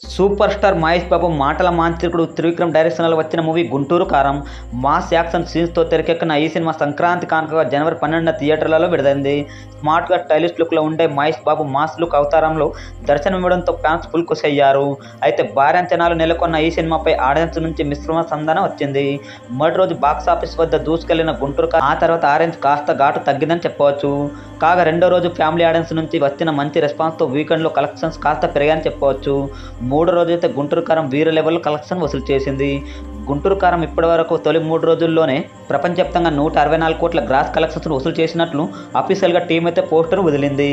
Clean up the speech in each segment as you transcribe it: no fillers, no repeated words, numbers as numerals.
Super star Mahesh Babu మాటల మాంత్రికుడు త్రివిక్రమ్ డైరెక్షన్లో వచ్చిన మూవీ గుంటూరు కారం మాస్ యాక్షన్ సీన్స్తో తెరకెక్కిన ఈ సినిమా సంక్రాంతి కానుకగా జనవరి 12న థియేటర్లలో విడుదలైంది. స్మార్ట్గా స్టైలిష్ లుక్లో ఉండే మహేష్ బాబు మాస్ లుక్ అవతారంలో దర్శనమివ్వడంతో ఫ్యాన్స్ ఫుల్ ఖుషి అయ్యారు. అయితే భారీ అంచనాలు నెలకొన్న ఈ సినిమాపై ఆడియన్స్ నుంచి మిశ్రమ స్పందన వచ్చింది. మొదటి రోజు బాక్సాఫీస్ వద్ద దూసుకెళ్లిన గుంటూరు కారం ఆ తర్వాత ఆరెంజ్ కాస్త ఘాటు తగ్గిందని చెప్పవచ్చు. కాగా రెండో రోజు ఫ్యామిలీ ఆడియన్స్ నుంచి వచ్చిన మంచి రెస్పాన్స్తో వీకెండ్లో కలెక్షన్స్ కాస్త పెరిగాయని చెప్పవచ్చు. మూడో రోజు అయితే గుంటూరు కారం వీర లెవెల్ కలెక్షన్ వసూలు చేసింది. గుంటూరు కారం ఇప్పటి వరకు తొలి 3 రోజుల్లోనే ప్రపంచవ్యాప్తంగా 164 కోట్ల గ్రాస్ కలెక్షన్స్ వసూలు చేసినట్లు అఫీషియల్గా టీం అయితే పోస్టర్ వదిలింది.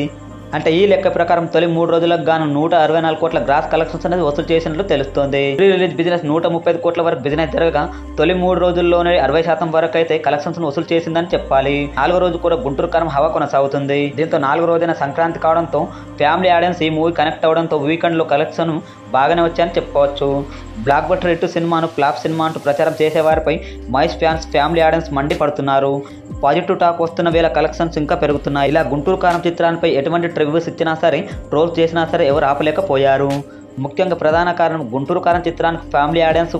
అంటే ఈ లెక్క ప్రకారం తొలి 3 రోజులకు గాను 164 కోట్ల గ్రాస్ కలెక్షన్స్ అనేది వసూలు చేసినట్లు తెలుస్తోంది. ప్రీ రిలీజ్ బిజినెస్ 135 కోట్ల వరకు బిజినెస్ జరగగా తొలి 3 రోజుల్లోనే 60% వరకు అయితే కలెక్షన్స్ వసూలు చేసిందని చెప్పాలి. 4వ రోజు కూడా గుంటూరు కారం హవా కొనసాగుతుంది. దీంతో 4వ రోజున సంక్రాంతి కావడంతో ఫ్యామిలీ ఆడియన్స్ ఈ మూవీ కనెక్ట్ అవడంతో వీకెండ్లో కలెక్షన్ బాగానే వచ్చాయని చెప్పుకోవచ్చు. బ్లాక్ బస్టర్ హిట్ సినిమాను ఫ్లాప్ సినిమా అంటూ ప్రచారం చేసేవారిపై మహేష్ ఫ్యాన్స్ ఫ్యామిలీ ఆడియన్స్ మండిపడుతున్నారు. పాజిటివ్ టాక్ వస్తున్న వేళ కలెక్షన్స్ ఇంకా పెరుగుతున్నాయి. ఇలా గుంటూరు కారం చిత్రాలపై ఎటువంటి రివ్యూస్ ఇచ్చినా సరే, ట్రోల్స్ చేసినా సరే ఎవరు ఆపలేకపోయారు. ముఖ్యంగా ప్రధాన కారణం గుంటూరు కారం చిత్రానికి ఫ్యామిలీ ఆడియన్స్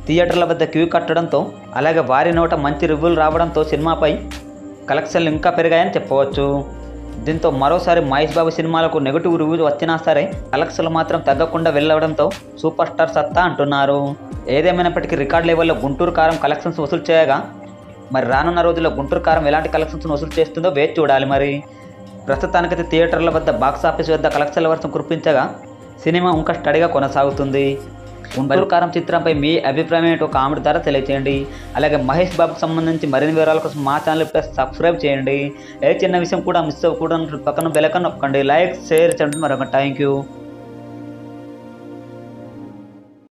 థియేటర్ల వద్ద క్యూ కట్టడంతో, అలాగే వారి నోట మంచి రివ్యూలు రావడంతో సినిమాపై కలెక్షన్లు ఇంకా పెరిగాయని చెప్పవచ్చు. దీంతో మరోసారి మహేష్ బాబు సినిమాలకు నెగిటివ్ రివ్యూస్ వచ్చినా సరే కలెక్షన్లు మాత్రం తగ్గకుండా వెళ్ళవడంతో సూపర్ స్టార్ సత్తా అంటున్నారు. ఏదేమైనప్పటికీ రికార్డ్ లెవెల్లో గుంటూరు కారం కలెక్షన్స్ వసూలు చేయగా మరి రానున్న రోజుల్లో గుంటూరు కారం ఎలాంటి కలెక్షన్స్ వసూలు చేస్తుందో వేచి చూడాలి. మరి ప్రస్తుతానికైతే థియేటర్ల వద్ద బాక్సాఫీస్ వద్ద కలెక్షన్ల వర్షం కురిపించగా సినిమా ఇంకా స్టడీగా కొనసాగుతుంది. గుంటూరు కారం చిత్రంపై మీ అభిప్రాయం ఏంటో కామెంట్ ద్వారా తెలియజేయండి. అలాగే మహేష్ బాబుకు సంబంధించి మరిన్ని వివరాల కోసం మా ఛానల్ సబ్స్క్రైబ్ చేయండి. ఏ చిన్న విషయం కూడా మిస్ అవ్వకూడదు పక్కన బెల్ ఐకాన్ నొక్కండి. లైక్, షేర్ చేయండి. మరొక థ్యాంక్ యూ.